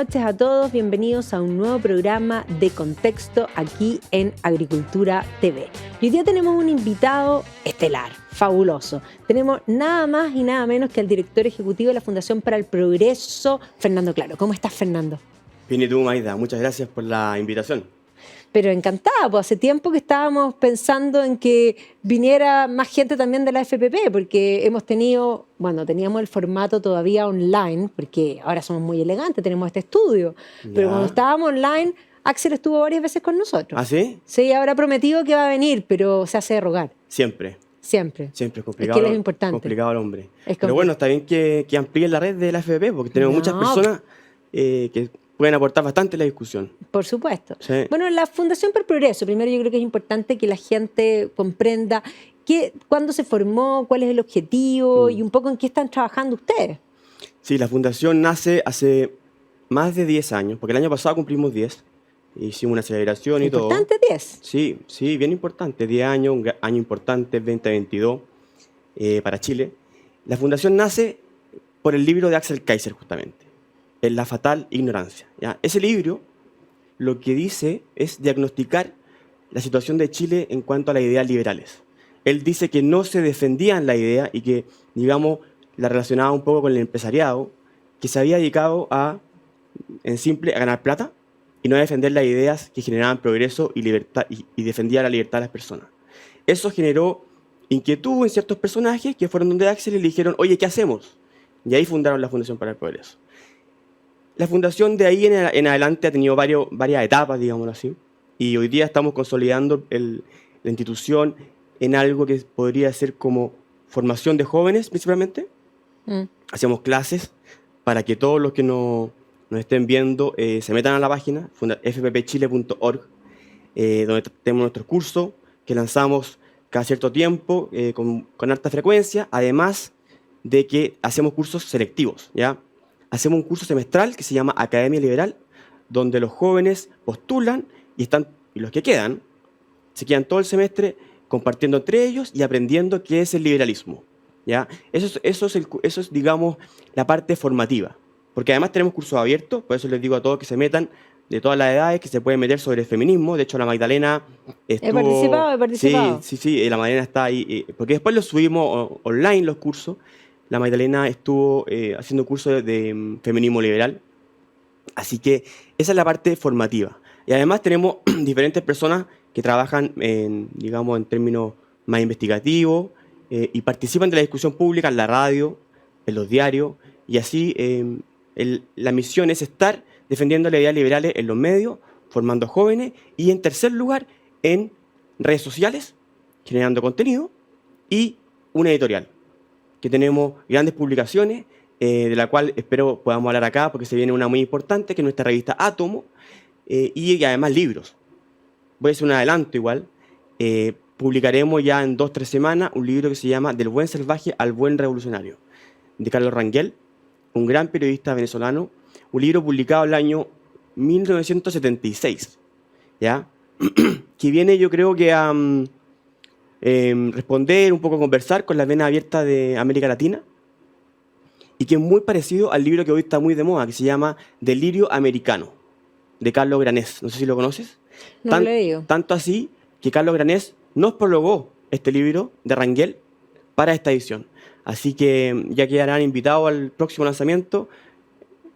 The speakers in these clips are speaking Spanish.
noches a todos, bienvenidos a un nuevo programa de Contexto aquí en Agricultura TV. Y hoy día tenemos un invitado estelar, fabuloso. Tenemos nada más y nada menos que al director ejecutivo de la Fundación para el Progreso, Fernando Claro. ¿Cómo estás, Fernando? Bien, y tú, Maida, muchas gracias por la invitación. Pero encantada, pues hace tiempo que estábamos pensando en que viniera más gente también de la FPP, porque hemos tenido, bueno, teníamos el formato todavía online, porque ahora somos muy elegantes, tenemos este estudio, pero Ya. cuando estábamos online, Axel estuvo varias veces con nosotros. ¿Ah, sí? Sí, habrá prometido que va a venir, pero se hace de rogar, Siempre. siempre. Siempre es Es complicado. que él es importante. Complicado el hombre. Es Pero bueno, está bien que amplíen la red de la FPP, porque tenemos muchas No. personas que pueden aportar bastante a la discusión. Por supuesto. Sí. Bueno, la Fundación para el Progreso, primero yo creo que es importante que la gente comprenda cuándo se formó, cuál es el objetivo y un poco en qué están trabajando ustedes. Sí, la fundación nace hace más de 10 años, porque el año pasado cumplimos 10. Hicimos una celebración y todo. Importante 10. Sí, bien importante. 10 años, un año importante, 2022 para Chile. La fundación nace por el libro de Axel Kaiser, justamente, en La fatal ignorancia. ¿Ya? Ese libro lo que dice es diagnosticar la situación de Chile en cuanto a las ideas liberales. Él dice que no se defendían la idea y que, digamos, la relacionaba un poco con el empresariado, que se había dedicado en simple, a ganar plata y no a defender las ideas que generaban progreso y libertad y defendía la libertad de las personas. Eso generó inquietud en ciertos personajes que fueron donde Axel y le dijeron, oye, ¿qué hacemos? Y ahí fundaron la Fundación para el Progreso. La fundación de ahí en adelante ha tenido varias etapas, digámoslo así, y hoy día estamos consolidando la institución en algo que podría ser como formación de jóvenes principalmente. Hacemos clases para que todos los que nos estén viendo se metan a la página fppchile.org, donde tenemos nuestros cursos que lanzamos cada cierto tiempo con alta frecuencia, además de que hacemos cursos selectivos, ¿ya? Hacemos un curso semestral que se llama Academia Liberal, donde los jóvenes postulan y los que quedan, se quedan todo el semestre compartiendo entre ellos y aprendiendo qué es el liberalismo, ¿ya? Eso es, digamos, la parte formativa. Porque además tenemos cursos abiertos, por eso les digo a todos que se metan de todas las edades, que se pueden meter sobre el feminismo. De hecho, la Magdalena estuvo... He participado. Sí, la Magdalena está ahí. Porque después los subimos online, los cursos. La Magdalena estuvo haciendo cursos de feminismo liberal. Así que esa es la parte formativa. Y además tenemos diferentes personas que trabajan digamos, en términos más investigativos y participan de la discusión pública en la radio, en los diarios. Y así la misión es estar defendiendo las ideas liberales en los medios, formando jóvenes y, en tercer lugar, en redes sociales, generando contenido y una editorial, que tenemos grandes publicaciones, de la cual espero podamos hablar acá, porque se viene una muy importante, que es nuestra revista Átomo, y además libros. Voy a hacer un adelanto igual. Publicaremos ya en 2 o 3 semanas un libro que se llama Del buen salvaje al buen revolucionario, de Carlos Rangel, un gran periodista venezolano, un libro publicado en el año 1976, ¿ya? Que viene, yo creo que a responder, un poco a conversar con la vena abierta de América Latina, y que es muy parecido al libro que hoy está muy de moda, que se llama Delirio Americano, de Carlos Granés. No sé si lo conoces. No lo he leído. Tanto así que Carlos Granés nos prologó este libro de Rangel para esta edición. Así que ya quedarán invitados al próximo lanzamiento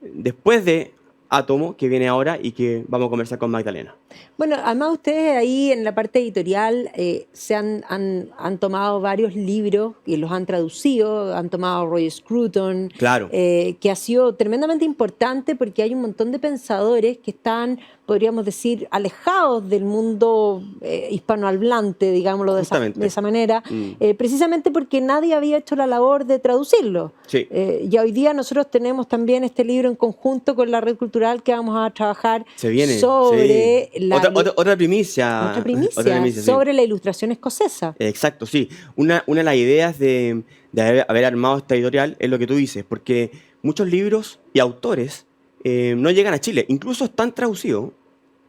después de Átomo, que viene ahora y que vamos a conversar con Magdalena. Bueno, además ustedes ahí en la parte editorial se han tomado varios libros y los han traducido, han tomado Roy Scruton, Claro. Que ha sido tremendamente importante porque hay un montón de pensadores que están, podríamos decir, alejados del mundo hispanohablante, digámoslo de esa manera, precisamente porque nadie había hecho la labor de traducirlo. Sí. Y hoy día nosotros tenemos también este libro en conjunto con la Red Cultural que vamos a trabajar sobre otra primicia. Otra primicia sobre la ilustración escocesa. Exacto, sí. Una de las ideas de haber armado esta editorial es lo que tú dices, porque muchos libros y autores no llegan a Chile, incluso están traducidos,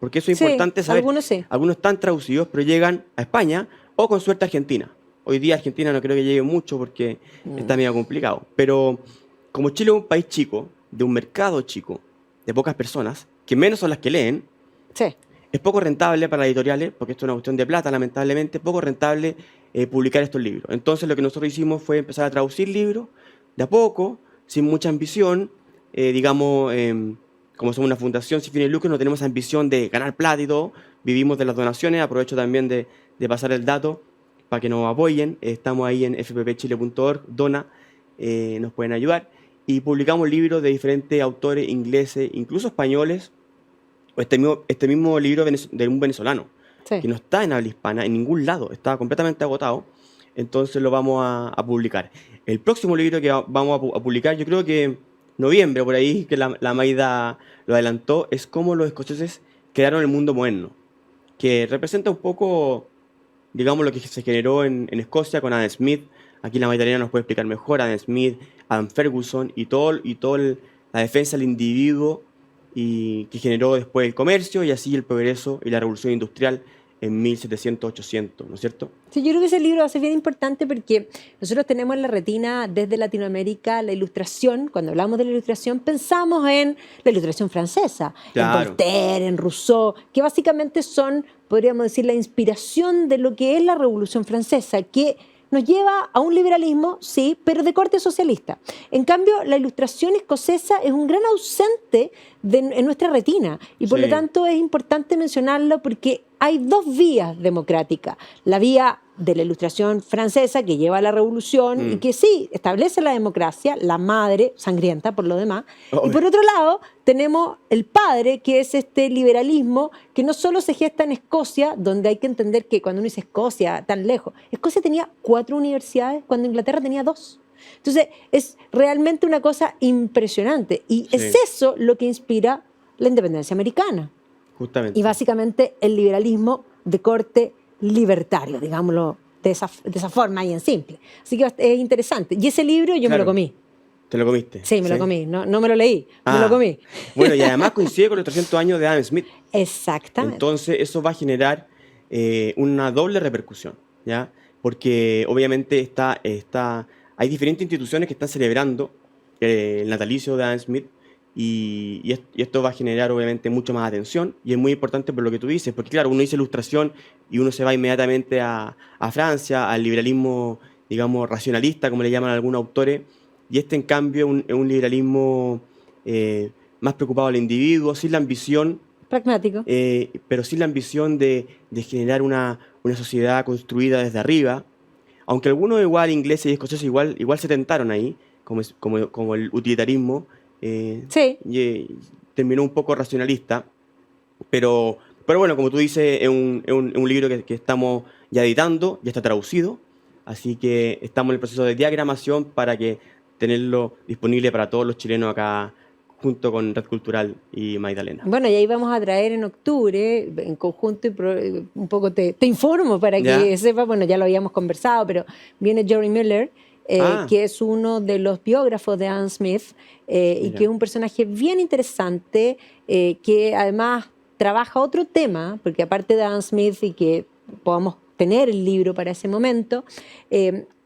porque eso es importante saber. Algunos sí. Algunos están traducidos, pero llegan a España o con suerte a Argentina. Hoy día Argentina no creo que llegue mucho porque está medio complicado. Pero como Chile es un país chico, de un mercado chico, de pocas personas, que menos son las que leen, Sí. es poco rentable para las editoriales, porque esto es una cuestión de plata, lamentablemente, poco rentable publicar estos libros. Entonces lo que nosotros hicimos fue empezar a traducir libros de a poco, sin mucha ambición, digamos, como somos una fundación sin fines de lucro, no tenemos ambición de ganar plata y todo, vivimos de las donaciones, aprovecho también de pasar el dato para que nos apoyen, estamos ahí en fppchile.org, dona, nos pueden ayudar, y publicamos libros de diferentes autores ingleses, incluso españoles, o este mismo libro de un venezolano, Sí. que no está en habla hispana en ningún lado, está completamente agotado, entonces lo vamos a publicar. El próximo libro que vamos a publicar, yo creo que noviembre, por ahí, que la Maida lo adelantó, es cómo los escoceses crearon el mundo moderno, que representa un poco, digamos, lo que se generó en Escocia con Adam Smith. Aquí la Maida nos puede explicar mejor, Adam Smith, Adam Ferguson y todo la defensa del individuo y que generó después el comercio y así el progreso y la revolución industrial en 1700-800, ¿no es cierto? Sí, yo creo que ese libro va a ser bien importante porque nosotros tenemos en la retina desde Latinoamérica la ilustración. Cuando hablamos de la ilustración pensamos en la ilustración francesa, Claro. en Voltaire, en Rousseau, que básicamente son, podríamos decir, la inspiración de lo que es la Revolución Francesa, que nos lleva a un liberalismo, sí, pero de corte socialista. En cambio, la ilustración escocesa es un gran ausente en nuestra retina y por Sí. lo tanto es importante mencionarlo porque hay dos vías democráticas. La vía de la ilustración francesa que lleva a la revolución y que sí, establece la democracia, la madre, sangrienta por lo demás. Obvio. Y por otro lado, tenemos el padre, que es este liberalismo que no solo se gesta en Escocia, donde hay que entender que cuando uno dice Escocia, tan lejos, Escocia tenía 4 universidades cuando Inglaterra tenía 2. Entonces, es realmente una cosa impresionante. Y Sí. es eso lo que inspira la independencia americana. Justamente. Y básicamente el liberalismo de corte libertario, digámoslo de esa forma y en simple. Así que es interesante. Y ese libro yo me lo Claro. comí. ¿Te lo comiste? Sí, me lo comí. No me lo leí, me lo comí. Bueno, y además coincide con los 300 años de Adam Smith. Exactamente. Entonces, eso va a generar una doble repercusión, ¿ya? Porque obviamente hay diferentes instituciones que están celebrando el natalicio de Adam Smith y esto va a generar obviamente mucho más atención y es muy importante por lo que tú dices, porque claro, uno dice ilustración y uno se va inmediatamente a Francia, al liberalismo, digamos, racionalista, como le llaman algunos autores, y en cambio es un liberalismo más preocupado al individuo, sin la ambición, Pragmático. pero sin la ambición de generar una sociedad construida desde arriba, aunque algunos igual ingleses y escoceses igual se tentaron ahí, como el utilitarismo, Sí. terminó un poco racionalista, pero bueno, como tú dices, es un libro que estamos ya editando, ya está traducido, así que estamos en el proceso de diagramación para que tenerlo disponible para todos los chilenos acá, junto con Red Cultural y Magdalena. Bueno, y ahí vamos a traer en octubre, en conjunto, y un poco te informo para que ¿Ya? sepas, bueno, ya lo habíamos conversado, pero viene Jerry Miller, que es uno de los biógrafos de Adam Smith, y Mira. que es un personaje bien interesante, que además trabaja otro tema, porque aparte de Adam Smith y que podamos tener el libro para ese momento,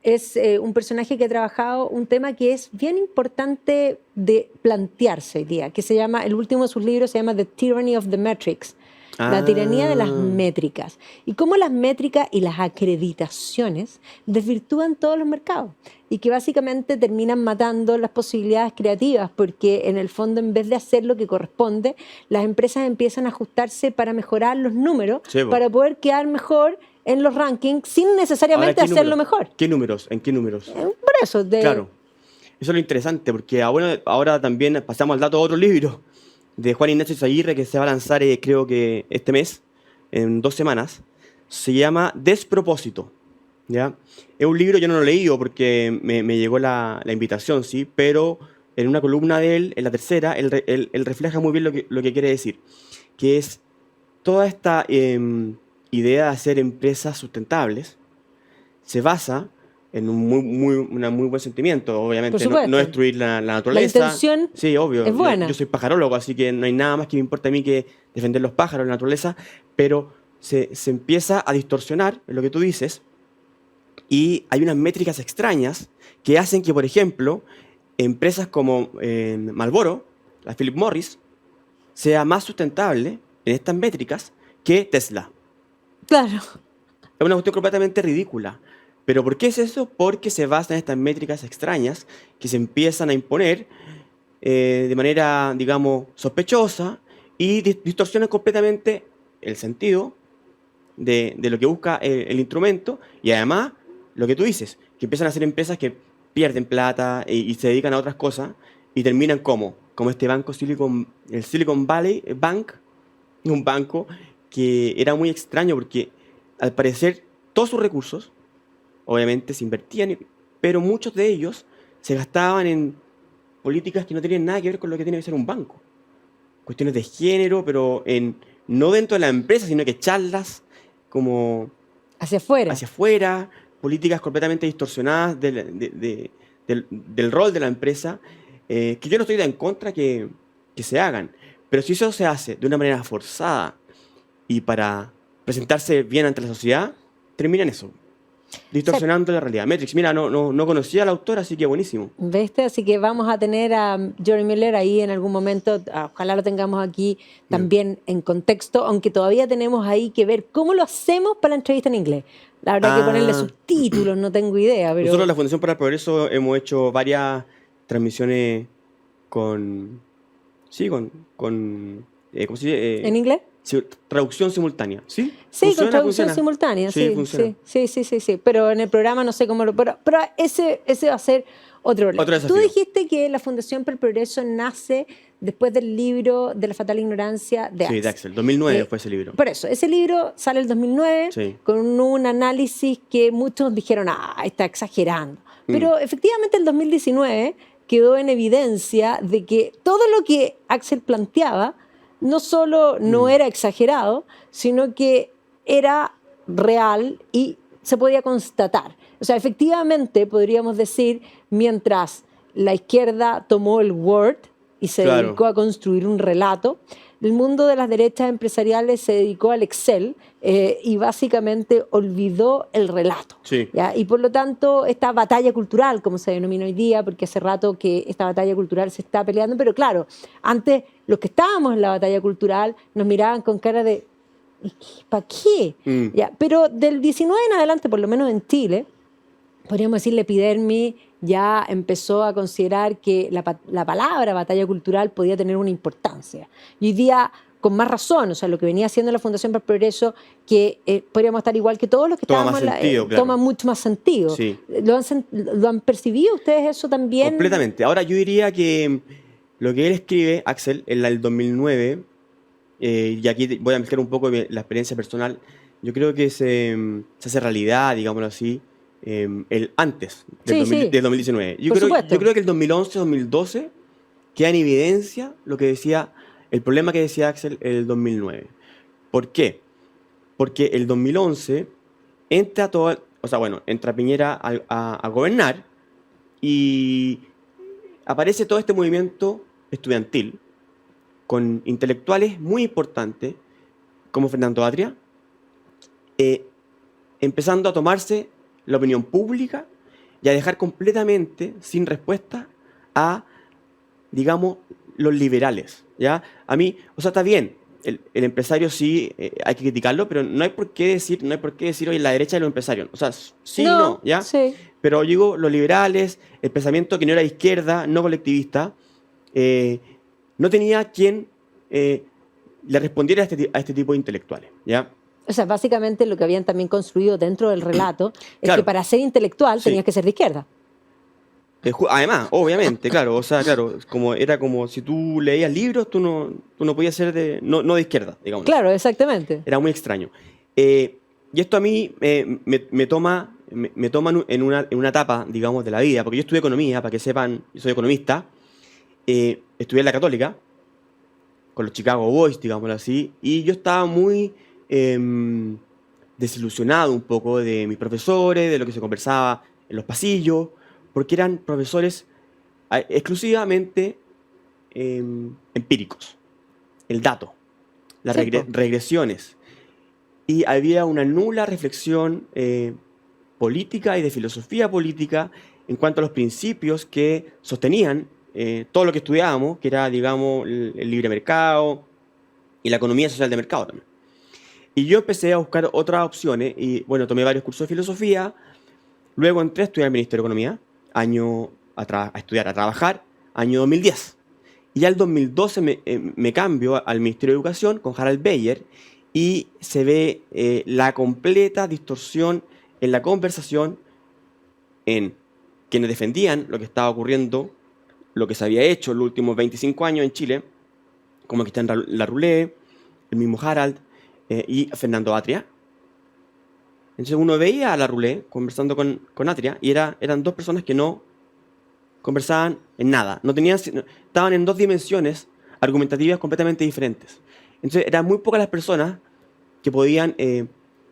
es un personaje que ha trabajado un tema que es bien importante de plantearse hoy día, que se llama, el último de sus libros se llama The Tyranny of the Metrics, la tiranía de las métricas, y cómo las métricas y las acreditaciones desvirtúan todos los mercados y que básicamente terminan matando las posibilidades creativas, porque en el fondo, en vez de hacer lo que corresponde, las empresas empiezan a ajustarse para mejorar los números, Sí, po. para poder quedar mejor en los rankings sin Ahora, necesariamente ¿qué hacerlo números? mejor. ¿Qué números? ¿En qué números? Por eso, Claro. Eso es lo interesante, porque ahora también pasamos al dato de otro libro de Juan Ignacio Zaguirre que se va a lanzar, creo que este mes, en 2 semanas. Se llama Despropósito. ¿Ya? Es un libro, yo no lo he leído porque me llegó la invitación, sí, pero en una columna de él, en la tercera, él refleja muy bien lo que quiere decir, que es toda esta idea de hacer empresas sustentables se basa en un muy buen sentimiento, obviamente, Por supuesto. no destruir la naturaleza. La intención sí, obvio. es buena. Yo soy pajarólogo, así que no hay nada más que me importa a mí que defender los pájaros, la naturaleza, pero se empieza a distorsionar en lo que tú dices y hay unas métricas extrañas que hacen que, por ejemplo, empresas como Marlboro, la Philip Morris, sea más sustentable en estas métricas que Tesla. Claro. Es una cuestión completamente ridícula. ¿Pero por qué es eso? Porque se basa en estas métricas extrañas que se empiezan a imponer de manera, digamos, sospechosa y distorsionan completamente el sentido de lo que busca el instrumento y además lo que tú dices, que empiezan a ser empresas que pierden plata y se dedican a otras cosas y terminan como este banco el Silicon Valley Bank, un banco que era muy extraño porque al parecer todos sus recursos obviamente se invertían, pero muchos de ellos se gastaban en políticas que no tenían nada que ver con lo que tiene que ser un banco. Cuestiones de género, pero no dentro de la empresa, sino que charlas como Hacia afuera. hacia afuera, políticas completamente distorsionadas del rol de la empresa, que yo no estoy en contra que se hagan, pero si eso se hace de una manera forzada y para presentarse bien ante la sociedad, termina en eso, distorsionando la realidad. Matrix, mira, no conocía al autor, así que buenísimo. ¿Viste? Así que vamos a tener a Johnny Miller ahí en algún momento. Ojalá lo tengamos aquí también en contexto, aunque todavía tenemos ahí que ver cómo lo hacemos para la entrevista en inglés. La verdad que ponerle subtítulos, no tengo idea. Pero... Nosotros, la Fundación para el Progreso, hemos hecho varias transmisiones con ¿cómo se dice? ¿En inglés? Sí, traducción simultánea, ¿sí? Sí, con traducción simultánea, Sí, sí, funciona. sí. Pero en el programa no sé cómo lo... Pero ese va a ser otro problema. Otro desafío. Tú dijiste que la Fundación para el Progreso nace después del libro de la fatal ignorancia de Axel. Sí, de Axel. 2009 fue ese libro. Por eso, ese libro sale el 2009 Sí. con un análisis que muchos dijeron, está exagerando. Pero efectivamente el 2019 quedó en evidencia de que todo lo que Axel planteaba no solo no era exagerado, sino que era real y se podía constatar. O sea, efectivamente podríamos decir, mientras la izquierda tomó el Word y se dedicó a construir un relato, el mundo de las derechas empresariales se dedicó al Excel y básicamente olvidó el relato. Sí. ¿Ya? Y por lo tanto, esta batalla cultural, como se denomina hoy día, porque hace rato que esta batalla cultural se está peleando, pero claro, antes los que estábamos en la batalla cultural nos miraban con cara de ¿para qué? ¿Ya? Pero del 19 en adelante, por lo menos en Chile, podríamos decir, la epidermis ya empezó a considerar que la palabra batalla cultural podía tener una importancia. Y hoy día, con más razón, o sea, lo que venía haciendo la Fundación para el Progreso, que podríamos estar igual que todos los que estábamos toma mucho más sentido. Sí. ¿Lo han percibido ustedes eso también? Completamente. Ahora, yo diría que lo que él escribe, Axel, en el 2009, y aquí voy a mezclar un poco la experiencia personal, yo creo que se hace realidad, digámoslo así, antes del 2019. Yo creo que el 2011-2012 queda en evidencia el problema que decía Axel en el 2009. ¿Por qué? Porque el 2011 entra Piñera a gobernar y aparece todo este movimiento estudiantil con intelectuales muy importantes como Fernando Atria, empezando a tomarse la opinión pública y a dejar completamente sin respuesta a, digamos, los liberales, ¿ya? A mí, o sea, está bien, el empresario sí hay que criticarlo, pero no hay por qué decir, oye, la derecha de los empresarios, o sea, sí, no, ¿ya? Sí. Pero digo, los liberales, el pensamiento que no era de izquierda, no colectivista, no tenía quien le respondiera a este tipo de intelectuales, ¿ya? O sea, básicamente lo que habían también construido dentro del relato es que para ser intelectual tenías que ser de izquierda. Además, obviamente, claro, o sea, claro, era como si tú leías libros, tú no podías ser no de izquierda, digamos. Claro, exactamente. Era muy extraño. Y esto a mí me toma en una etapa, digamos, de la vida, porque yo estudié economía, para que sepan, yo soy economista, estudié en la Católica, con los Chicago Boys, digámoslo así, y yo estaba muy desilusionado un poco de mis profesores, de lo que se conversaba en los pasillos, porque eran profesores exclusivamente empíricos. El dato, las regresiones. Y había una nula reflexión política y de filosofía política en cuanto a los principios que sostenían todo lo que estudiábamos, que era, digamos, el libre mercado, y la economía social de mercado también. Y yo empecé a buscar otras opciones y, bueno, tomé varios cursos de filosofía, luego entré a estudiar el Ministerio de Economía, a estudiar, a trabajar, año 2010. Y ya el 2012 me cambio al Ministerio de Educación con Harald Beyer y se ve la completa distorsión en la conversación en quienes defendían lo que estaba ocurriendo, lo que se había hecho en los últimos 25 años en Chile, como Cristian Larroulé, el mismo Harald y Fernando Atria. Entonces uno veía a Larroulé conversando con Atria y eran dos personas que no conversaban en nada, estaban en dos dimensiones argumentativas completamente diferentes. Entonces eran muy pocas las personas que podían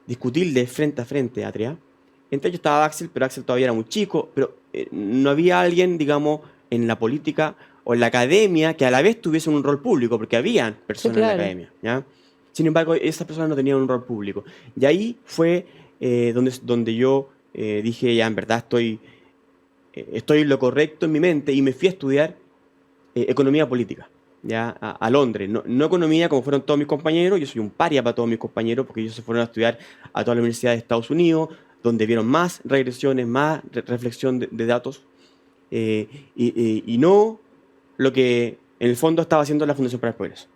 discutirle frente a frente a Atria. Entre ellos estaba Axel, pero Axel todavía era muy chico, pero no había alguien, digamos, en la política o en la academia que a la vez tuviesen un rol público, porque habían personas Sí, claro. en la academia, ¿ya? Sin embargo, esas personas no tenían un rol público. Y ahí fue donde yo dije, ya, en verdad estoy en lo correcto en mi mente y me fui a estudiar economía política, ¿ya? A Londres. No economía como fueron todos mis compañeros, yo soy un paria para todos mis compañeros porque ellos se fueron a estudiar a todas las universidades de Estados Unidos, donde vieron más regresiones, más reflexión de datos, y no lo que en el fondo estaba haciendo la Fundación para el Progreso.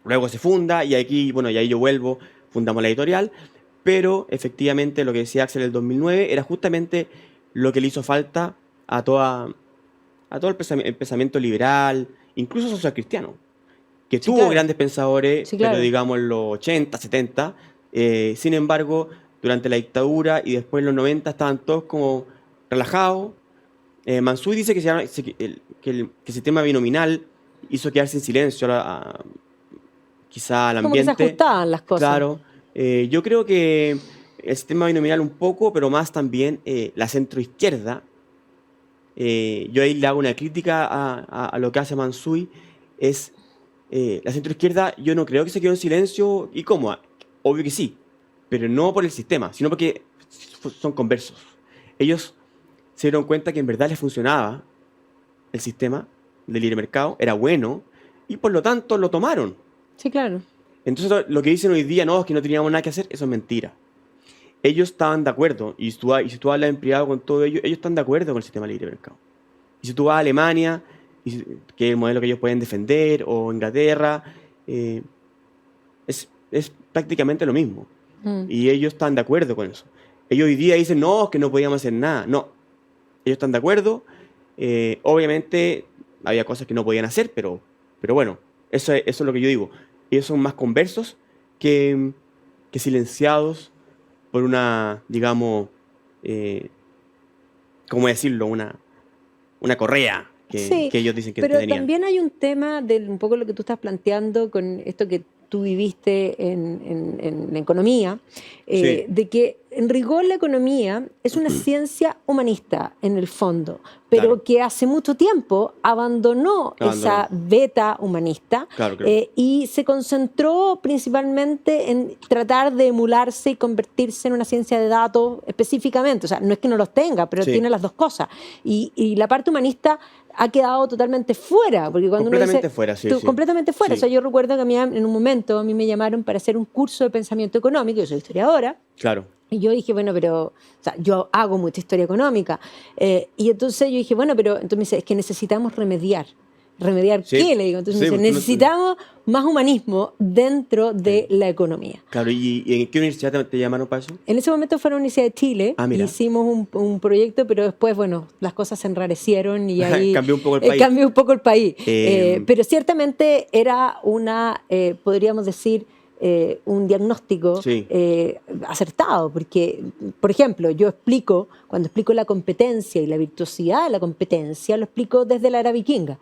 Luego se funda y aquí, bueno, y ahí yo vuelvo, fundamos la editorial, pero efectivamente lo que decía Axel en el 2009 era justamente lo que le hizo falta a todo el pensamiento liberal, incluso social cristiano, que Sí, tuvo claro. grandes pensadores, Sí, claro. pero digamos en los 80, 70, sin embargo, durante la dictadura y después en los 90 estaban todos como relajados. Mansuy dice que el sistema binominal hizo quedarse en silencio quizá al Como que se ambiente. ajustaban las cosas. Claro, yo creo que el sistema binominal un poco, pero más también la centroizquierda. Yo ahí le hago una crítica a lo que hace Mansuy, es la centroizquierda, yo no creo que se quedó en silencio, y cómo, obvio que sí, pero no por el sistema, sino porque son conversos. Ellos se dieron cuenta que en verdad les funcionaba el sistema del libre mercado, era bueno, y por lo tanto lo tomaron. Sí, claro. Entonces lo que dicen hoy día, no, es que no teníamos nada que hacer, eso es mentira. Ellos estaban de acuerdo, y si tú hablas en privado con todo ellos están de acuerdo con el sistema libre de mercado. Y si tú vas a Alemania, que es el modelo que ellos pueden defender, o Inglaterra, es prácticamente lo mismo. Y ellos están de acuerdo con eso. Ellos hoy día dicen, no, es que no podíamos hacer nada. No, ellos están de acuerdo. Obviamente había cosas que no podían hacer, pero bueno, eso es lo que yo digo. Ellos son más conversos que silenciados por una, digamos, ¿cómo decirlo? Una correa Sí, que ellos dicen que pero tenían. también hay un tema de un poco lo que tú estás planteando con esto que tú viviste en la economía, Sí. de que en rigor la economía es una ciencia humanista en el fondo, pero Claro. que hace mucho tiempo abandonó esa beta humanista, Claro. y se concentró principalmente en tratar de emularse y convertirse en una ciencia de datos específicamente. O sea, no es que no los tenga, pero Sí. tiene las dos cosas. Y la parte humanista ha quedado totalmente fuera, porque cuando Completamente uno dice, fuera, sí, sí. completamente fuera. Sí. O sea, yo recuerdo que a mí en un momento a mí me llamaron para hacer un curso de pensamiento económico, yo soy historiadora, Claro. y yo dije, bueno, pero, o sea, yo hago mucha historia económica, y entonces yo dije, bueno, pero entonces me dice, es que necesitamos remediar. ¿Remediar Sí. qué? Le digo. Entonces Sí, me dice, porque no- necesitamos más humanismo dentro de la economía. Claro, ¿y en qué universidad te llamaron para eso? En ese momento fue a la Universidad de Chile, Ah, mira. hicimos un proyecto, pero después, bueno, las cosas se enrarecieron y ahí Cambió un poco el país. cambió un poco el país. Eh, Pero ciertamente era podríamos decir, un diagnóstico Sí. acertado, porque, por ejemplo, cuando explico la competencia y la virtuosidad de la competencia, lo explico desde la era vikinga.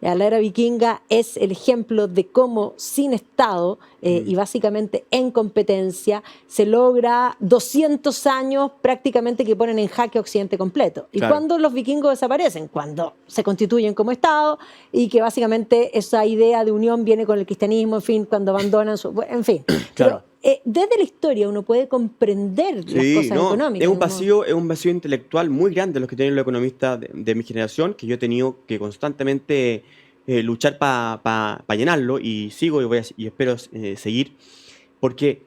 La era vikinga es el ejemplo de cómo sin Estado y básicamente en competencia se logra 200 años prácticamente que ponen en jaque a Occidente completo. ¿Y Claro. cuándo los vikingos desaparecen? Cuando se constituyen como Estado y que básicamente esa idea de unión viene con el cristianismo, en fin, cuando abandonan en fin. Claro. Pero desde la historia uno puede comprender las Sí, cosas no, económicas. es un vacío intelectual muy grande los que tienen los economistas de mi generación, que yo he tenido que constantemente luchar para llenarlo y sigo y espero seguir porque,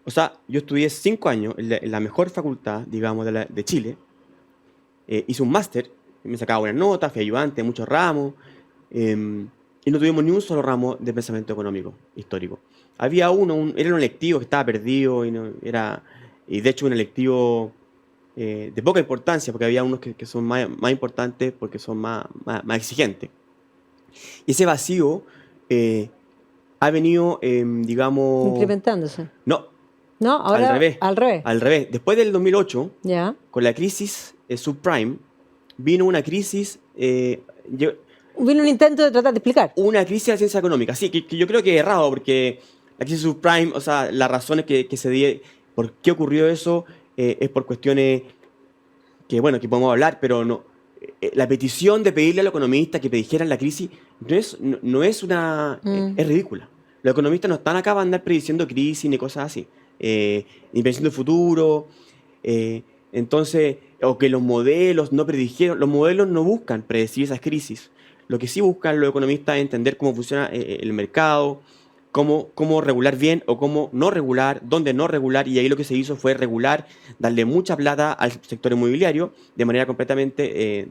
o sea, yo estudié 5 años en la mejor facultad, digamos, de Chile. Hice un máster, me sacaba buenas notas, fui ayudante en muchos ramos, y no tuvimos ni un solo ramo de pensamiento económico histórico. Había era un electivo que estaba perdido y de hecho un electivo de poca importancia, porque había unos que son más importantes porque son más exigentes. Y ese vacío ha venido, digamos... Incrementándose. No, No, ahora al revés. Al revés. Al revés. Después del 2008, Ya. con la crisis subprime, vino una crisis... Vino un intento de tratar de explicar. Una crisis de la ciencia económica. Sí, que yo creo que es errado, porque la crisis subprime, o sea, las razones que se dio, por qué ocurrió eso, es por cuestiones que, bueno, que podemos hablar, pero no. La petición de pedirle a los economistas que predijeran la crisis no es una... es ridícula. Los economistas no están acá para andar prediciendo crisis ni cosas así. Ni prediciendo el futuro. Entonces, o que los modelos no predijeron. Los modelos no buscan predecir esas crisis. Lo que sí buscan los economistas es entender cómo funciona el mercado, cómo regular bien o cómo no regular, dónde no regular, y ahí lo que se hizo fue regular, darle mucha plata al sector inmobiliario de manera completamente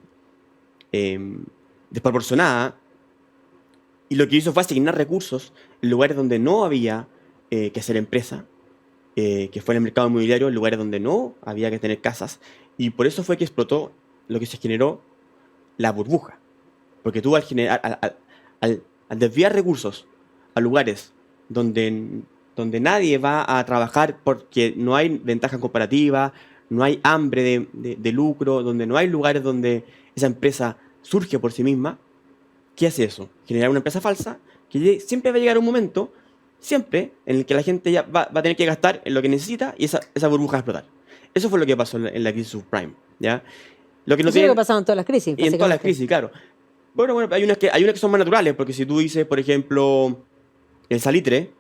desproporcionada, y lo que hizo fue asignar recursos en lugares donde no había que hacer empresa, que fue en el mercado inmobiliario, en lugares donde no había que tener casas, y por eso fue que explotó lo que se generó la burbuja. Porque tú al desviar recursos a lugares donde nadie va a trabajar porque no hay ventaja comparativa, no hay hambre de lucro, donde no hay lugares donde esa empresa surge por sí misma, ¿qué hace eso? Generar una empresa falsa que siempre va a llegar un momento, siempre, en el que la gente ya va a tener que gastar en lo que necesita y esa burbuja va a explotar. Eso fue lo que pasó en la crisis subprime, ¿ya? Lo que no Eso es lo que ha pasado en todas las crisis. Y en todas las crisis, claro. Bueno, hay unas que son más naturales, porque si tú dices, por ejemplo, el salitre,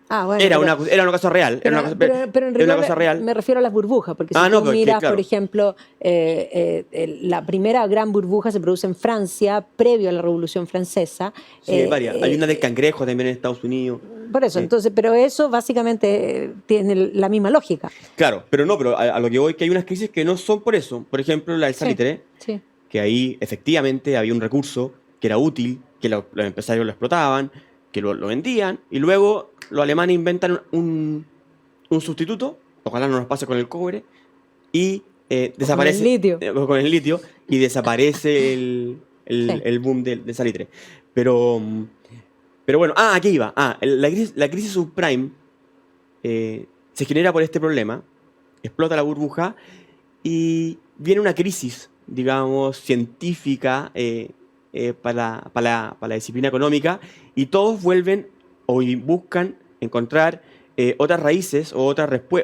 bueno, era una cosa real. Pero en realidad una cosa real. Me refiero a las burbujas, porque si tú miras, por ejemplo, la primera gran burbuja se produce en Francia, previo a la Revolución Francesa. Sí, varias. Hay una del cangrejo también en Estados Unidos. Por eso, entonces, pero eso básicamente tiene la misma lógica. Claro, pero a lo que voy, que hay unas crisis que no son por eso. Por ejemplo, la del salitre, sí. Que ahí efectivamente había un recurso que era útil, que los empresarios lo explotaban, que lo vendían, y luego los alemanes inventan un sustituto, ojalá no nos pase con el cobre, y desaparece con el litio, y desaparece el boom del salitre. Pero bueno, aquí iba. La crisis subprime se genera por este problema, explota la burbuja, y viene una crisis, digamos, científica para la disciplina económica, y todos vuelven o buscan encontrar otras raíces o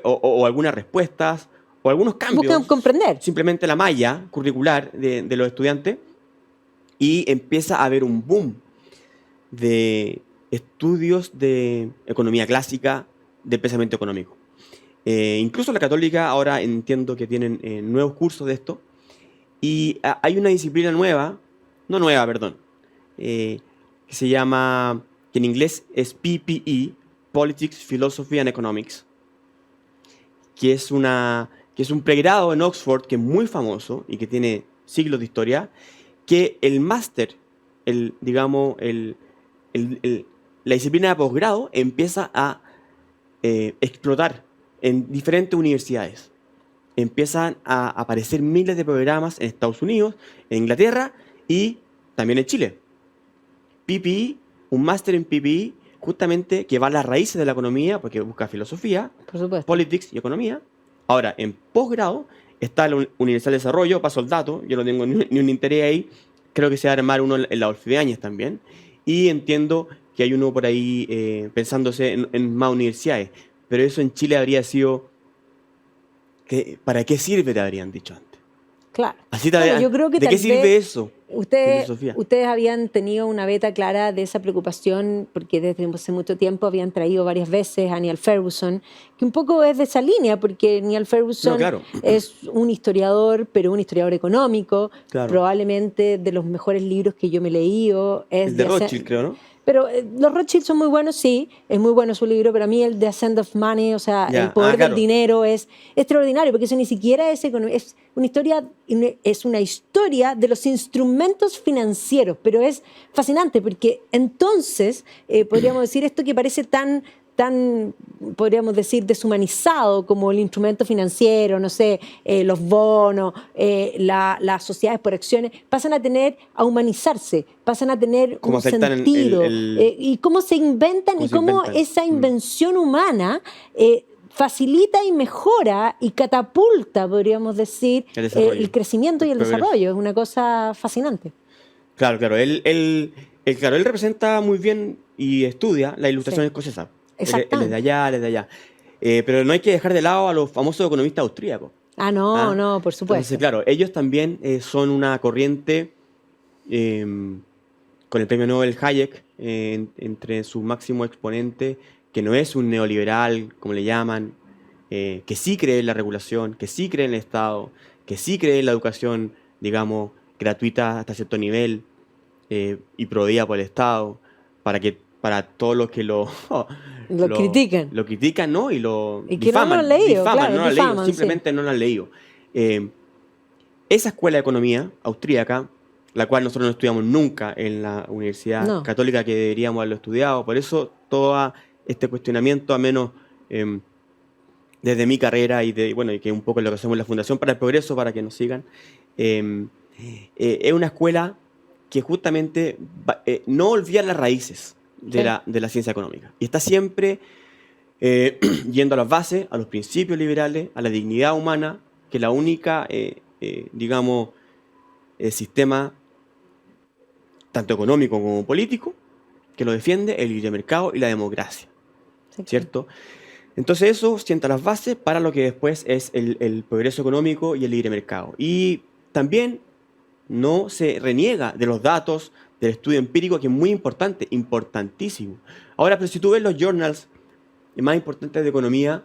o algunas respuestas o algunos cambios. Buscan comprender. Simplemente la malla curricular de los estudiantes, y empieza a haber un boom de estudios de economía clásica, de pensamiento económico. Incluso la Católica ahora entiendo que tienen nuevos cursos de esto, y hay una disciplina que se llama, que en inglés es PPE, Politics, Philosophy and Economics, que es un pregrado en Oxford que es muy famoso y que tiene siglos de historia, que el máster, la disciplina de posgrado empieza a explotar en diferentes universidades. Empiezan a aparecer miles de programas en Estados Unidos, en Inglaterra y también en Chile. PPE, un máster en PPE, justamente que va a las raíces de la economía, porque busca filosofía, politics y economía. Ahora, en posgrado está la Universidad de Desarrollo, paso el dato, yo no tengo ni un interés ahí, creo que se va a armar uno en la Adolfo Ibáñez también, y entiendo que hay uno por ahí pensándose en más universidades, pero eso en Chile habría sido... ¿Para qué sirve? Te habrían dicho antes. Claro. Yo creo que ¿de qué sirve eso? filosofía. Ustedes habían tenido una beta clara de esa preocupación porque desde hace mucho tiempo habían traído varias veces a Niall Ferguson, que un poco es de esa línea, porque Niall Ferguson No, claro. es un historiador, pero un historiador económico, Claro. probablemente de los mejores libros que yo me he leído. Es El de The Ascent- Rothschild, creo, ¿no? Pero los Rothschild son muy buenos, sí, es muy bueno su libro, pero a mí el The Ascent of Money, o sea, Ya, el poder claro. del dinero es extraordinario, porque eso ni siquiera es es una historia, es una historia de los instrumentos financieros, pero es fascinante, porque entonces podríamos decir esto que parece tan podríamos decir, deshumanizado como el instrumento financiero, no sé, los bonos, las sociedades por acciones, pasan a humanizarse, pasan a tener Cómo un aceptan sentido. Y cómo se inventan cómo y se cómo inventan. esa invención humana facilita y mejora y catapulta, podríamos decir, El desarrollo. el crecimiento y el progreso. desarrollo. Es una cosa fascinante. Claro, claro. Él representa muy bien y estudia la ilustración Sí. escocesa. Exactamente. Él es de allá, él es de allá. Pero no hay que dejar de lado a los famosos economistas austríacos. Ah, no, ¿Ah? no, por supuesto. Entonces, claro, ellos también son una corriente con el premio Nobel Hayek entre sus máximos exponentes, que no es un neoliberal, como le llaman, que sí cree en la regulación, que sí cree en el Estado, que sí cree en la educación, digamos, gratuita hasta cierto nivel y proveída por el Estado, para todos los que lo critican. Lo critican, ¿no? Y lo Y que no lo han leído, claro, no lo han leído, difaman, simplemente no lo han leído. Esa escuela de economía austríaca, la cual nosotros no estudiamos nunca en la Universidad No. Católica, que deberíamos haberlo estudiado, por eso todo este cuestionamiento, a menos desde mi carrera y que un poco es lo que hacemos en la Fundación para el Progreso, para que nos sigan, es una escuela que justamente no olvida las raíces de la ciencia económica. Y está siempre yendo a las bases, a los principios liberales, a la dignidad humana, que la única, digamos, sistema tanto económico como político que lo defiende, el libre mercado y la democracia. ¿Cierto? Entonces eso sienta las bases para lo que después es el progreso económico y el libre mercado. Y también no se reniega de los datos del estudio empírico, que es muy importante, importantísimo. Ahora, pero si tú ves los journals más importantes de economía,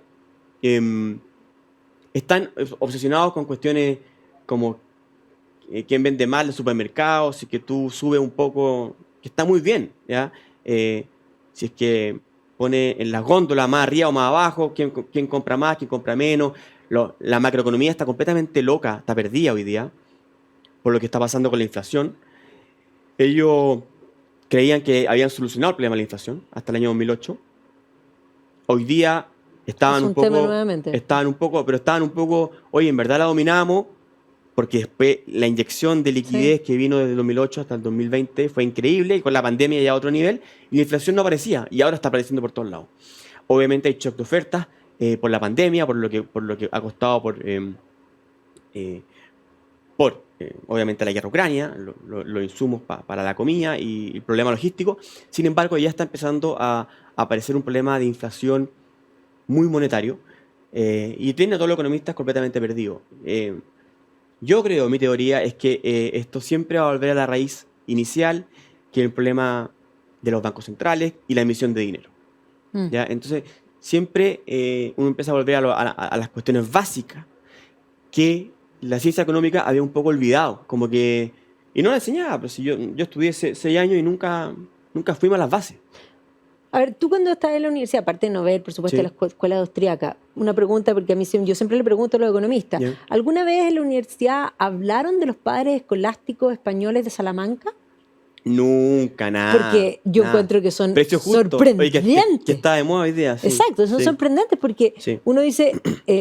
están obsesionados con cuestiones como quién vende más en los supermercados, si que tú subes un poco, que está muy bien, ¿ya? Si es que pone en las góndolas más arriba o más abajo, quién compra más, quién compra menos. La macroeconomía está completamente loca, está perdida hoy día por lo que está pasando con la inflación. Ellos creían que habían solucionado el problema de la inflación hasta el año 2008. Hoy día estaban un poco, oye, en verdad la dominamos, porque después la inyección de liquidez que vino desde el 2008 hasta el 2020 fue increíble, y con la pandemia ya a otro nivel, y la inflación no aparecía, y ahora está apareciendo por todos lados. Obviamente hay shock de ofertas por la pandemia, por lo que ha costado obviamente la guerra Ucrania, los insumos para la comida y el problema logístico. Sin embargo, ya está empezando a aparecer un problema de inflación muy monetario y tiene a todos los economistas completamente perdidos. Yo creo, mi teoría es que esto siempre va a volver a la raíz inicial, que es el problema de los bancos centrales y la emisión de dinero. ¿Ya? Entonces, siempre uno empieza a volver a las cuestiones básicas que la ciencia económica había un poco olvidado, como que... Y no la enseñaba, pero si yo estudié 6 años y nunca fuimos a las bases. A ver, tú cuando estás en la universidad, aparte de no ver, por supuesto, la escuela austríaca, una pregunta, porque a mí yo siempre le pregunto a los economistas, ¿alguna vez en la universidad hablaron de los padres escolásticos españoles de Salamanca? Nunca, nada. Porque yo encuentro que son sorprendentes. Oye, que está de moda hoy día. Sí. Exacto, son sorprendentes porque uno dice,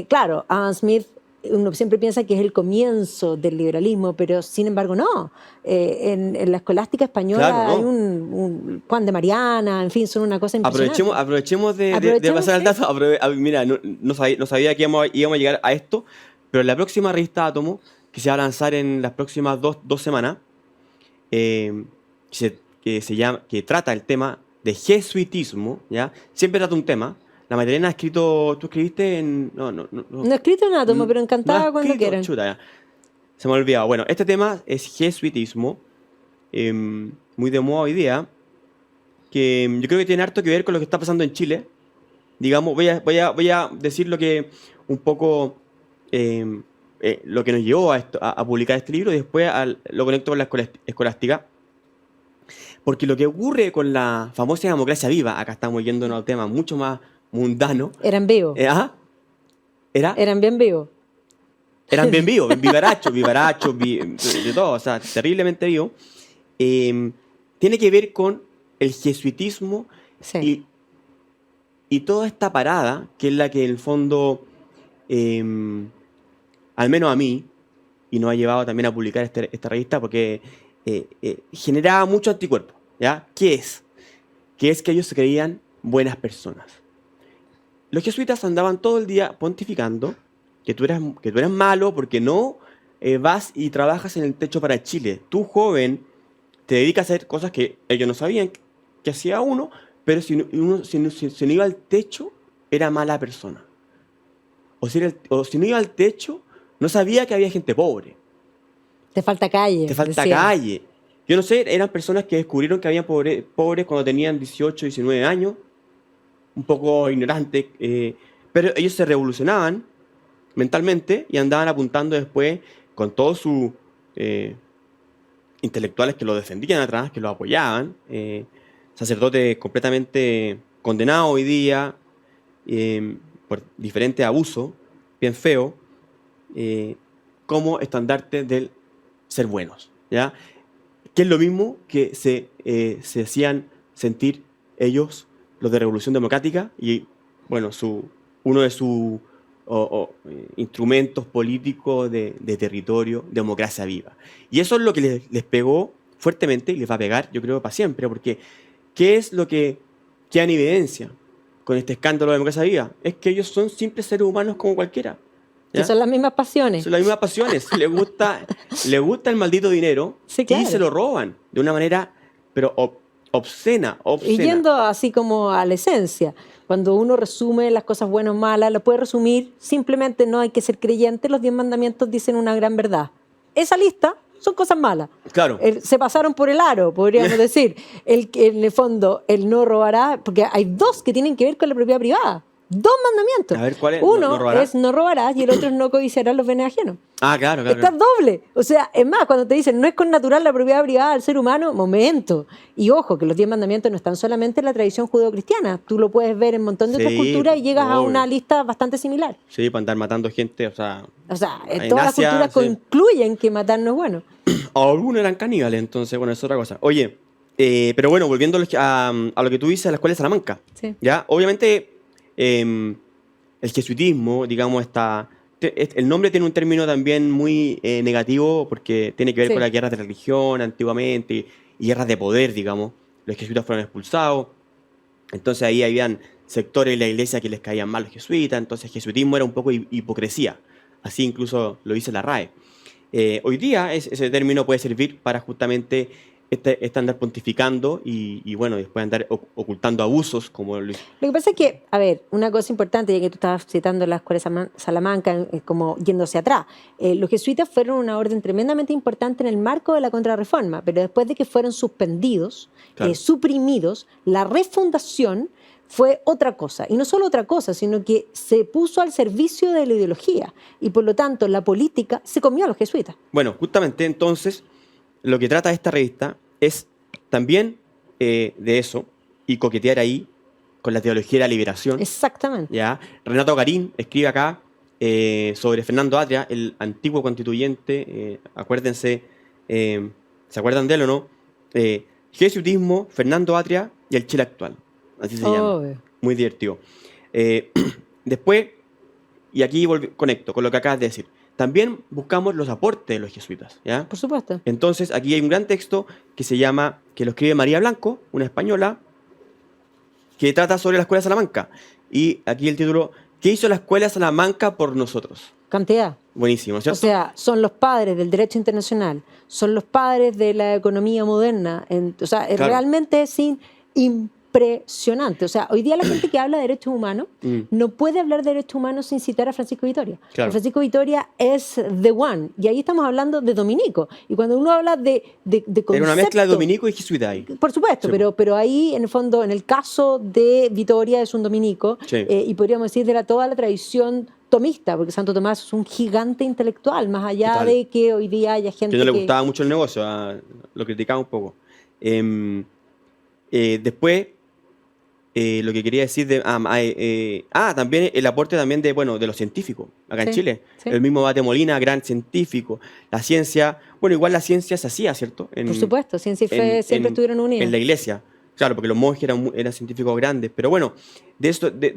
claro, Adam Smith, uno siempre piensa que es el comienzo del liberalismo, pero sin embargo no. En la escolástica española hay un Juan de Mariana, en fin, son una cosa impresionante. Aprovechemos de pasar al dato. Mira, no sabía que íbamos a llegar a esto, pero la próxima revista Átomo, que se va a lanzar en las próximas dos semanas, que trata el tema de jesuitismo, ¿ya? Siempre trata un tema. La Magdalena ha escrito... ¿Tú escribiste en...? No he escrito en Átomo, pero encantada cuando quieran. Chuta, ya. Se me ha olvidado. Bueno, este tema es jesuitismo muy de moda hoy día, que yo creo que tiene harto que ver con lo que está pasando en Chile. Digamos, voy a decir lo que un poco lo que nos llevó a publicar este libro y después lo conecto con la escolástica. Porque lo que ocurre con la famosa democracia viva, acá estamos yendo a un tema mucho más mundano. Eran vivos. Ajá. Eran bien vivos. Eran bien vivos, vivarachos, de todo, o sea, terriblemente vivos. Tiene que ver con el jesuitismo Sí. y toda esta parada, que es la que en el fondo, al menos a mí, y nos ha llevado también a publicar esta revista, porque generaba mucho anticuerpo. ¿Ya? ¿Qué es? Que es que ellos se creían buenas personas. Los jesuitas andaban todo el día pontificando que tú eras malo porque no vas y trabajas en el techo para Chile. Tú, joven, te dedicas a hacer cosas que ellos no sabían que hacía uno, pero si no iba al techo, era mala persona. O si no iba al techo, no sabía que había gente pobre. Te falta calle. Te falta decían. calle. Yo no sé, eran personas que descubrieron que habían pobres cuando tenían 18, 19 años, un poco ignorantes, pero ellos se revolucionaban mentalmente y andaban apuntando después con todos sus intelectuales que lo defendían atrás, que lo apoyaban, sacerdotes completamente condenados hoy día por diferentes abusos, bien feos, como estandarte del ser buenos, ¿ya? Que es lo mismo que se hacían sentir ellos, los de Revolución Democrática, y bueno, uno de sus instrumentos políticos de territorio, democracia viva. Y eso es lo que les pegó fuertemente y les va a pegar, yo creo, para siempre, porque ¿qué es lo que queda en evidencia con este escándalo de democracia viva? Es que ellos son simples seres humanos como cualquiera. Que son las mismas pasiones. Son las mismas pasiones. Le gusta el maldito dinero, Sí, claro. y se lo roban de una manera, pero obscena. Y yendo así como a la esencia, cuando uno resume las cosas buenas o malas, lo puede resumir simplemente: no hay que ser creyente, los 10 mandamientos dicen una gran verdad. Esa lista son cosas malas. Claro. Se pasaron por el aro, podríamos decir. En el fondo, el no robará, porque hay dos que tienen que ver con la propiedad privada. 2 mandamientos. A ver, ¿cuál es? Uno ¿No robarás? es no robarás y el otro es no codiciarás los bienes ajenos. Ah, claro. Está doble. O sea, es más, cuando te dicen no es con natural la propiedad privada del ser humano, momento. Y ojo, que los 10 mandamientos no están solamente en la tradición judeocristiana. Tú lo puedes ver en un montón de otras culturas y llegas a obvio. una lista bastante similar. Sí, para andar matando gente, o sea, En en todas Asia, las culturas concluyen que matar no es bueno. algunos eran caníbales, entonces, bueno, es otra cosa. Oye, pero bueno, volviendo a lo que tú dices, a la escuela de Salamanca. Sí. ¿Ya? Obviamente, el jesuitismo, digamos, el nombre tiene un término también muy negativo porque tiene que ver Sí. con las guerras de religión antiguamente y guerras de poder, digamos. Los jesuitas fueron expulsados, entonces ahí habían sectores de la iglesia que les caían mal los jesuitas, entonces el jesuitismo era un poco hipocresía, así incluso lo dice la RAE. Hoy día ese término puede servir para justamente andar pontificando y bueno, después andar ocultando abusos como Lo que pasa es que, a ver, una cosa importante, ya que tú estabas citando la escuela Salamanca, como yéndose atrás, los jesuitas fueron una orden tremendamente importante en el marco de la Contrarreforma, pero después de que fueron suspendidos, Claro. suprimidos, la refundación fue otra cosa. Y no solo otra cosa, sino que se puso al servicio de la ideología. Y por lo tanto, la política se comió a los jesuitas. Bueno, justamente entonces lo que trata esta revista es también de eso y coquetear ahí con la teología de la liberación. Exactamente. ¿Ya? Renato Garín escribe acá sobre Fernando Atria, el antiguo constituyente. Acuérdense, ¿se acuerdan de él o no? Jesuitismo, Fernando Atria y el Chile actual. Así se llama. Obvio. Muy divertido. Después, y aquí conecto con lo que acabas de decir, también buscamos los aportes de los jesuitas, ¿ya? Por supuesto. Entonces, aquí hay un gran texto que lo escribe María Blanco, una española, que trata sobre la Escuela de Salamanca. Y aquí el título: ¿qué hizo la Escuela de Salamanca por nosotros? Cantidad. Buenísimo, O ¿cierto? sea, son los padres del derecho internacional, son los padres de la economía moderna. O sea, Claro. realmente es impresionante. impresionante. O sea, hoy día la gente que habla de derechos humanos no puede hablar de derechos humanos sin citar a Francisco Vitoria. Claro. Francisco Vitoria es the one. Y ahí estamos hablando de dominico. Y cuando uno habla de concepto... Era una mezcla de dominico y jesuita ahí. Por supuesto, Sí. pero ahí, en el fondo, en el caso de Vitoria es un dominico, Sí. y podríamos decir de toda la tradición tomista, porque Santo Tomás es un gigante intelectual, más allá Total. de que hoy día haya gente Que no le que... gustaba mucho el negocio, lo criticaba un poco. Después, lo que quería decir también el aporte también de los científicos acá en Sí, Chile. sí. El mismo Bate Molina, gran científico. La ciencia, igual la ciencia se hacía, ¿cierto? Por supuesto, ciencia y fe siempre estuvieron unidos. En la iglesia. Claro, porque los monjes eran científicos grandes. Pero bueno, de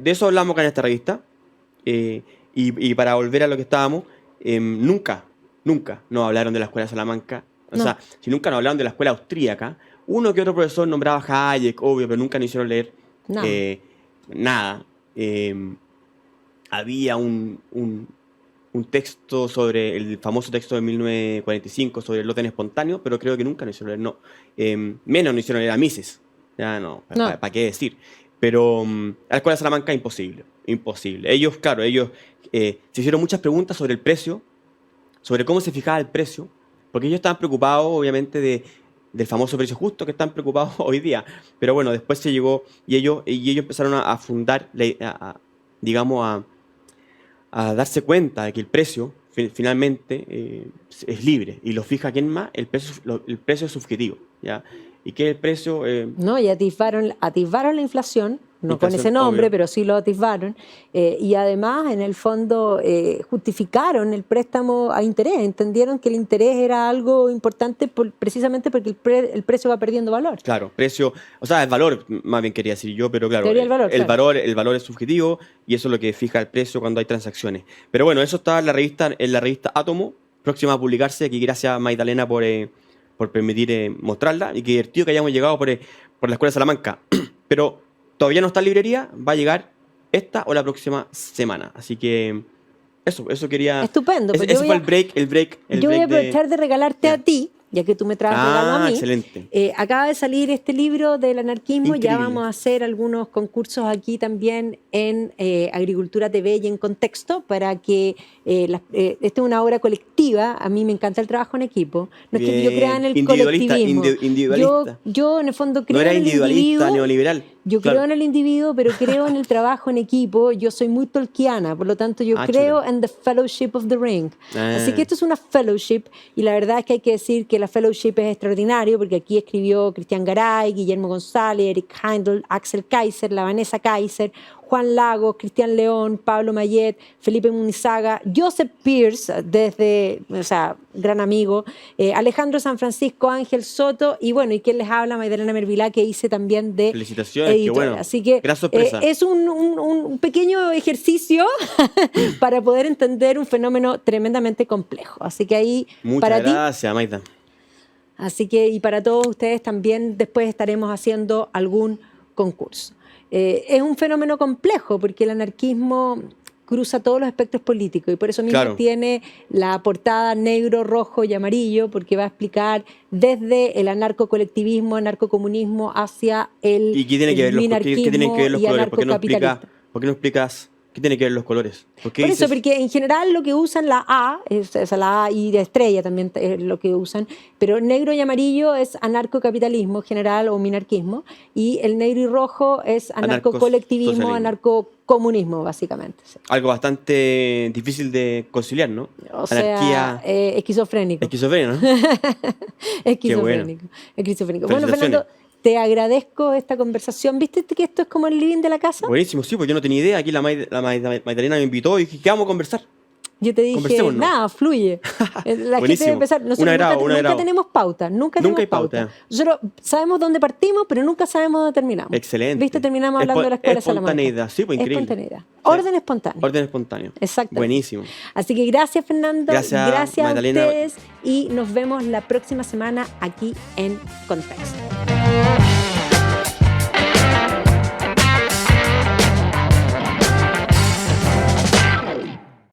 eso hablamos acá en esta revista. Y para volver a lo que estábamos, nunca nos hablaron de la escuela de Salamanca. O No. sea, si nunca nos hablaron de la escuela austríaca, uno que otro profesor nombraba a Hayek, obvio, pero nunca nos hicieron leer Nada. nada. Había un texto sobre el famoso texto de 1945 sobre el orden espontáneo, pero creo que nunca nos hicieron leer, no. Menos nos hicieron leer a Mises. Ya no, No. ¿para qué decir? Pero a la escuela de Salamanca imposible. Ellos se hicieron muchas preguntas sobre el precio, sobre cómo se fijaba el precio, porque ellos estaban preocupados, obviamente, del famoso precio justo, que están preocupados hoy día. Pero bueno, después se llegó y ellos empezaron a fundar, a darse cuenta de que el precio finalmente es libre y lo fija quién más, el precio es subjetivo, ¿ya? Y que el precio... No, y atisbaron la inflación, no con Inflación, ese nombre, obvio. pero sí lo atisbaron, y además, en el fondo, justificaron el préstamo a interés, entendieron que el interés era algo importante precisamente porque el precio va perdiendo valor. Claro, precio, o sea, el valor, más bien quería decir yo, pero claro, Teoría del valor, claro. el valor es subjetivo y eso es lo que fija el precio cuando hay transacciones. Pero bueno, eso está en la revista Átomo, próxima a publicarse, aquí gracias Magdalena por permitir mostrarla, y qué divertido que hayamos llegado por la Escuela de Salamanca. Pero todavía no está en librería, va a llegar esta o la próxima semana. Así que eso quería... Estupendo. Pues Ese fue el break. Yo voy a aprovechar de regalarte a ti, ya que tú me traes regalo a mí. Excelente. Acaba de salir este libro del anarquismo. Increíble. Ya vamos a hacer algunos concursos aquí también en Agricultura TV y en Contexto para que esta es una obra colectiva. A mí me encanta el trabajo en equipo. No es que yo crea en el Individualista, colectivismo. individualista. Yo en el fondo creo No era en el individualista, individuo. neoliberal. Yo Claro. creo en el individuo, pero creo en el trabajo en equipo. Yo soy muy tolkiana, por lo tanto yo creo chuta. en the fellowship of the ring. Ah. Así que esto es una fellowship, y la verdad es que hay que decir que la fellowship es extraordinario, porque aquí escribió Cristian Garay, Guillermo González, Eric Heindel, Axel Kaiser, la Vanessa Kaiser, Juan Lagos, Cristian León, Pablo Mayet, Felipe Munizaga, Joseph Pierce, gran amigo, Alejandro San Francisco, Ángel Soto, y bueno, y quien les habla, Magdalena Mervilá, que hice también de Felicitaciones, qué editor. bueno. Así que Gran sorpresa. es un pequeño ejercicio para poder entender un fenómeno tremendamente complejo. Así que ahí, Muchas para ti, gracias, Maida. así que, y para todos ustedes también después estaremos haciendo algún concurso. Es un fenómeno complejo porque el anarquismo cruza todos los espectros políticos y por eso mismo Claro. tiene la portada negro, rojo y amarillo, porque va a explicar desde el anarcocolectivismo, anarcocomunismo hacia el ¿Y qué tienen que ver los minarquismo colores? y ¿Por qué no anarcocapitalista. explicas qué tiene que ver los colores? ¿Por qué Por eso, dices- porque en general lo que usan la A, la A y de estrella también es lo que usan, pero negro y amarillo es anarcocapitalismo general o minarquismo, y el negro y rojo es anarcocolectivismo, Anarcosocialismo. anarcocomunismo, básicamente. Sí. Algo bastante difícil de conciliar, ¿no? O sea, Anarquía, esquizofrénico. esquizofrenia, ¿no? Esquizofrénico. Esquizofrénico. Bueno, Felicitaciones. Fernando, te agradezco esta conversación. ¿Viste que esto es como el living de la casa? Buenísimo, sí, pues yo no tenía idea. Aquí la Magdalena me invitó y dije, ¿qué vamos a conversar? Yo te dije, Conversemos, ¿no? nada, fluye. La gente Buenísimo. debe empezar. Nosotros Un agrado, un nunca agrado. tenemos pauta. Nunca Nunca tenemos hay pauta. Nosotros sabemos dónde partimos, pero nunca sabemos dónde terminamos. Excelente. ¿Viste? Terminamos hablando de la escuela de Salamanca. Espontaneidad, sí, pues increíble. Espontaneidad. Orden espontáneo. Orden espontáneo. Exactamente. Buenísimo. Así que gracias, Fernando. Gracias, a Magdalena. ustedes. Y nos vemos la próxima semana aquí en Contexto.